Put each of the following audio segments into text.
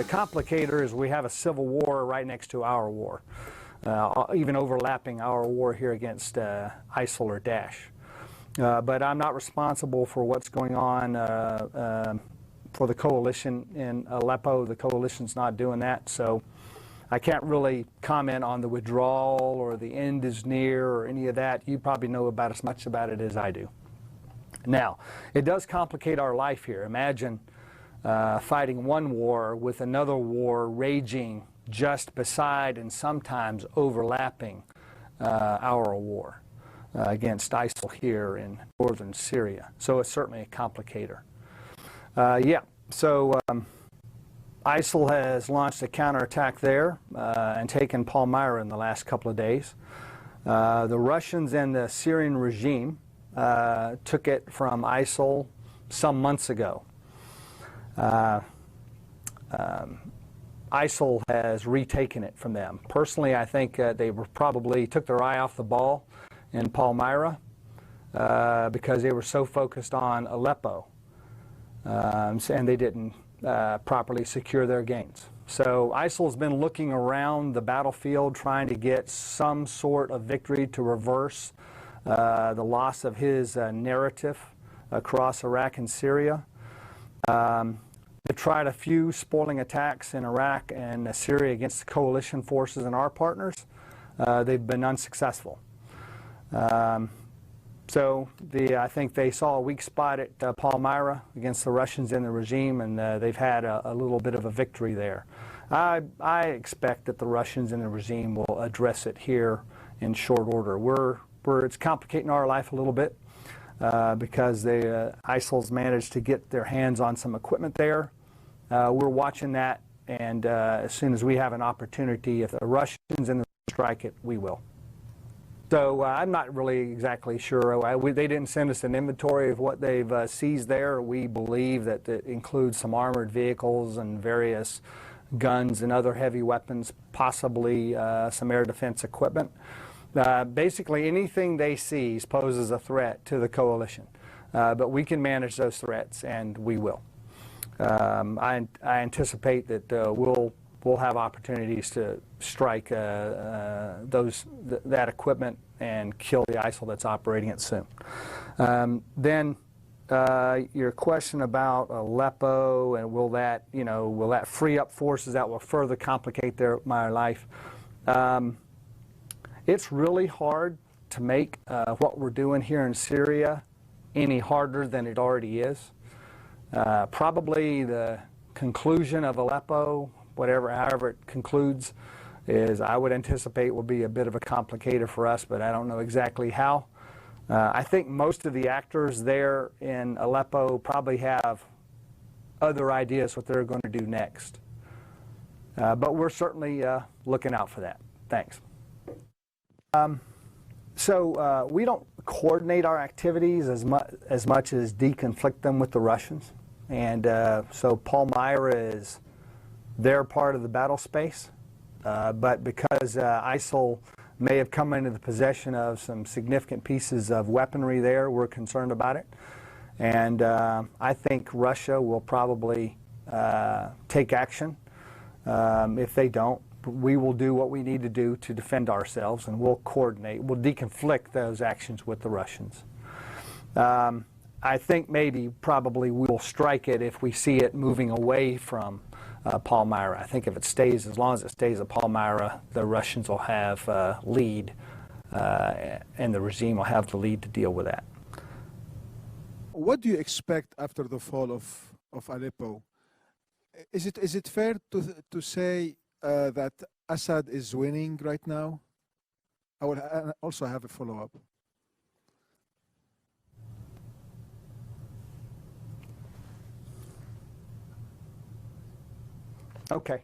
The complicator is we have a civil war right next to our war, even overlapping our war here against ISIL or Daesh. But I'm not responsible for what's going on for the coalition in Aleppo. The coalition's not doing that, so I can't really comment on the withdrawal or the end is near or any of that. You probably know about as much about it as I do. Now, it does complicate our life here. Imagine fighting one war with another war raging just beside and sometimes overlapping our war against ISIL here in northern Syria. So it's certainly a complicator. ISIL has launched a counterattack there and taken Palmyra in the last couple of days. The Russians and the Syrian regime took it from ISIL some months ago. ISIL has retaken it from them. Personally, I think they probably took their eye off the ball in Palmyra because they were so focused on Aleppo, and they didn't properly secure their gains. So ISIL's been looking around the battlefield trying to get some sort of victory to reverse the loss of his narrative across Iraq and Syria. They tried a few spoiling attacks in Iraq and Syria against the coalition forces and our partners. They've been unsuccessful. I think they saw a weak spot at Palmyra against the Russians and the regime, and they've had a little bit of a victory there. I expect that the Russians and the regime will address it here in short order. It's complicating our life a little bit because ISIL's managed to get their hands on some equipment there. We're watching that, and as soon as we have an opportunity, if the Russians and the strike it, we will. So I'm not really exactly sure. They didn't send us an inventory of what they've seized there. We believe that it includes some armored vehicles and various guns and other heavy weapons, possibly some air defense equipment. Basically, anything they seize poses a threat to the coalition. But we can manage those threats, and we will. I anticipate that we'll have opportunities to strike that equipment and kill the ISIL that's operating it soon. Then your question about Aleppo and will that free up forces that will further complicate my life? It's really hard to make what we're doing here in Syria any harder than it already is. Probably the conclusion of Aleppo, however it concludes, I would anticipate will be a bit of a complicator for us, but I don't know exactly how. I think most of the actors there in Aleppo probably have other ideas what they're going to do next. But we're certainly looking out for that. Thanks. We don't coordinate our activities as much as deconflict them with the Russians. And so Palmyra is their part of the battle space. But because ISIL may have come into the possession of some significant pieces of weaponry there, we're concerned about it. And I think Russia will probably take action. If they don't, we will do what we need to do to defend ourselves, and we'll deconflict those actions with the Russians. I think probably we'll strike it if we see it moving away from Palmyra. I think if it stays, as long as it stays at Palmyra, the Russians will have lead, and the regime will have the lead to deal with that. What do you expect after the fall of Aleppo? Is it fair to say that Assad is winning right now? I would also have a follow-up. Okay.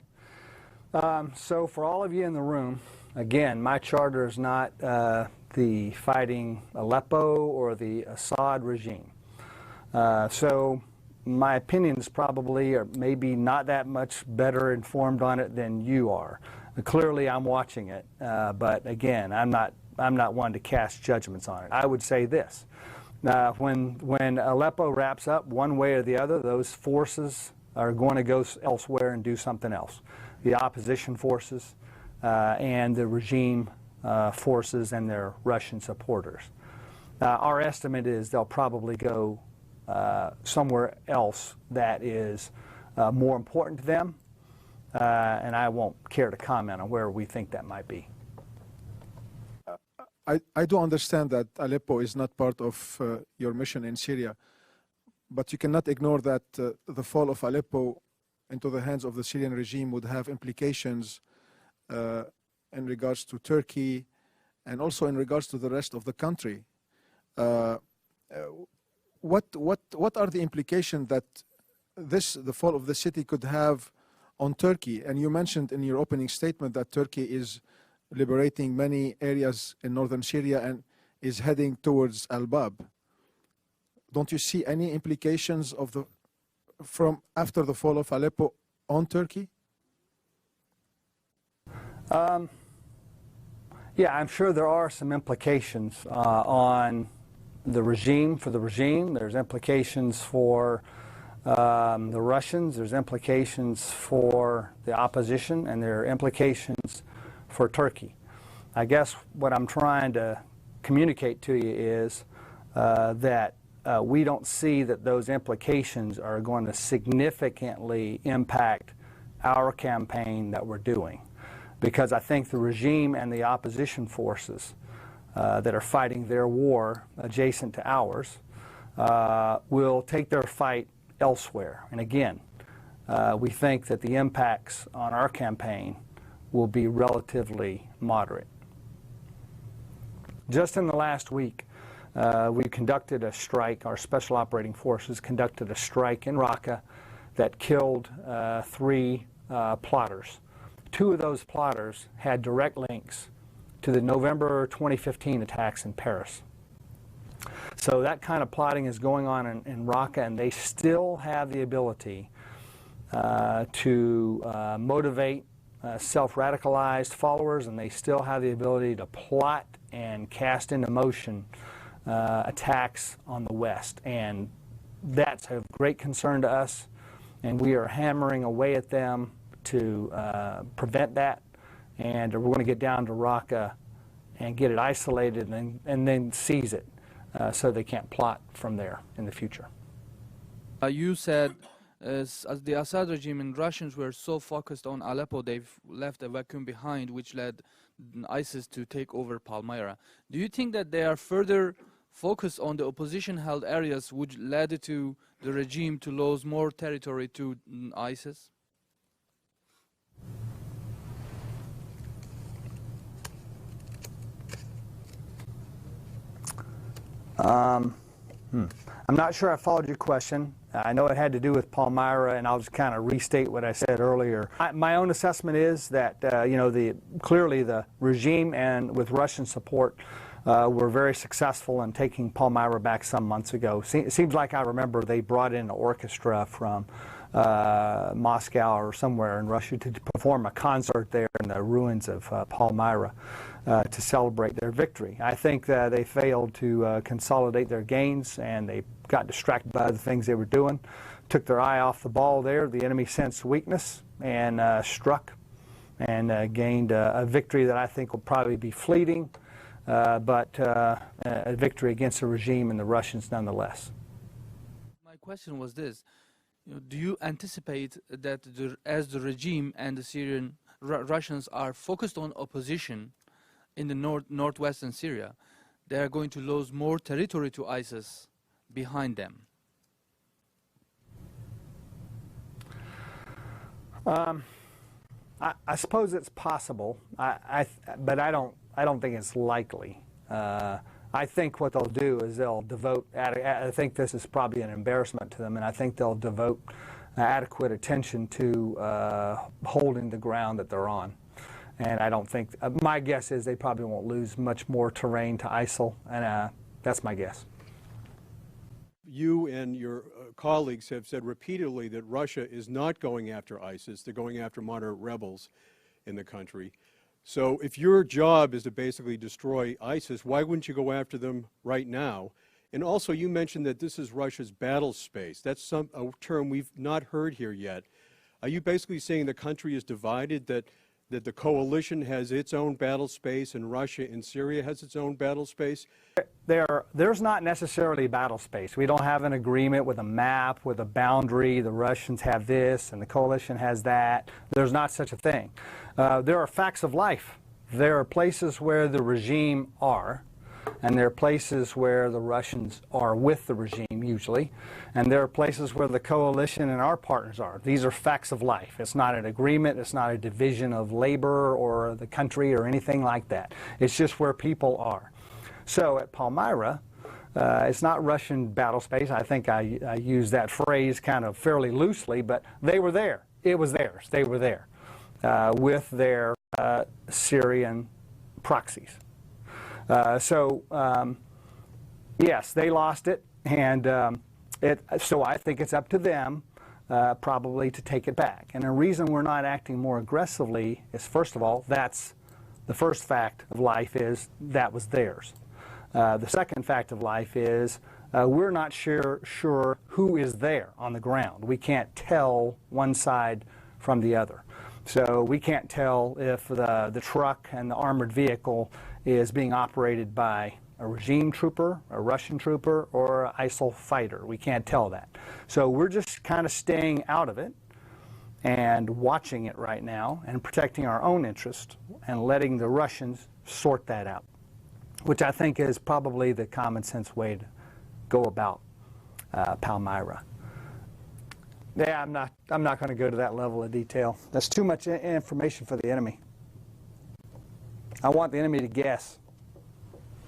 So for all of you in the room, again, my charter is not the fighting Aleppo or the Assad regime. So my opinion is probably or maybe not that much better informed on it than you are. Clearly, I'm watching it, but again, I'm not one to cast judgments on it. I would say this: when Aleppo wraps up, one way or the other, those forces are going to go elsewhere and do something else. The opposition forces and the regime forces and their Russian supporters. Our estimate is they'll probably go somewhere else that is more important to them, and I won't care to comment on where we think that might be. I do understand that Aleppo is not part of your mission in Syria, but you cannot ignore that the fall of Aleppo into the hands of the Syrian regime would have implications in regards to Turkey and also in regards to the rest of the country. What are the implications that the fall of the city could have on Turkey? And you mentioned in your opening statement that Turkey is liberating many areas in northern Syria and is heading towards Al-Bab. Don't you see any implications of from after the fall of Aleppo on Turkey? Yeah, I'm sure there are some implications on the regime, for the regime. There's implications for the Russians. There's implications for the opposition, and there are implications for Turkey. I guess what I'm trying to communicate to you is that we don't see that those implications are going to significantly impact our campaign that we're doing, because I think the regime and the opposition forces that are fighting their war adjacent to ours will take their fight elsewhere. And again, we think that the impacts on our campaign will be relatively moderate. Just in the last week, we conducted a strike. Our special operating forces conducted a strike in Raqqa that killed 3 plotters. 2 of those plotters had direct links to the November 2015 attacks in Paris. So that kind of plotting is going on in Raqqa, and they still have the ability to motivate self-radicalized followers, and they still have the ability to plot and cast into motion attacks on the West. And that's of great concern to us, and we are hammering away at them to prevent that. And we're going to get down to Raqqa and get it isolated and then seize it so they can't plot from there in the future. You said as the Assad regime and Russians were so focused on Aleppo, they've left a vacuum behind, which led ISIS to take over Palmyra. Do you think that they are further focused on the opposition-held areas, which led to the regime to lose more territory to ISIS? I'm not sure I followed your question. I know it had to do with Palmyra, and I'll just kind of restate what I said earlier. My own assessment is that clearly the regime and with Russian support were very successful in taking Palmyra back some months ago. It seems like I remember they brought in an orchestra from Moscow or somewhere in Russia to perform a concert there in the ruins of Palmyra to celebrate their victory. I think that they failed to consolidate their gains, and they got distracted by the things they were doing, took their eye off the ball there. The enemy sensed weakness and struck and gained a victory that I think will probably be fleeting, but a victory against the regime and the Russians nonetheless. My question was this. Do you anticipate that as the regime and the Syrian Russians are focused on opposition in the northwestern Syria, they are going to lose more territory to ISIS behind them? I suppose it's possible, but I don't think it's likely. I think what they'll do is they'll devote, I think this is probably an embarrassment to them, and I think they'll devote adequate attention to holding the ground that they're on. And I don't think, my guess is they probably won't lose much more terrain to ISIL, and that's my guess. You and your colleagues have said repeatedly that Russia is not going after ISIS, they're going after moderate rebels in the country. So if your job is to basically destroy ISIS, why wouldn't you go after them right now? And also, you mentioned that this is Russia's battle space. That's a term we've not heard here yet. Are you basically saying the country is divided, that the coalition has its own battle space and Russia in Syria has its own battle space? There's not necessarily battle space. We don't have an agreement with a map, with a boundary. The Russians have this and the coalition has that. There's not such a thing. There are facts of life. There are places where the regime are, and there are places where the Russians are with the regime, usually, and there are places where the coalition and our partners are. These are facts of life. It's not an agreement. It's not a division of labor or the country or anything like that. It's just where people are. So at Palmyra, it's not Russian battle space. I think I use that phrase kind of fairly loosely, but they were there. It was theirs. They were there with their Syrian proxies. Yes, they lost it, and so I think it's up to them probably to take it back. And the reason we're not acting more aggressively is, first of all, that's the first fact of life is that was theirs. The second fact of life is we're not sure who is there on the ground. We can't tell one side from the other. So we can't tell if the truck and the armored vehicle is being operated by a regime trooper, a Russian trooper, or an ISIL fighter. We can't tell that. So we're just kind of staying out of it and watching it right now and protecting our own interest and letting the Russians sort that out, which I think is probably the common sense way to go about Palmyra. Yeah, I'm not going to go to that level of detail. That's too much information for the enemy. I want the enemy to guess.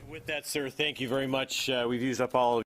With that, sir, thank you very much. We've used up all of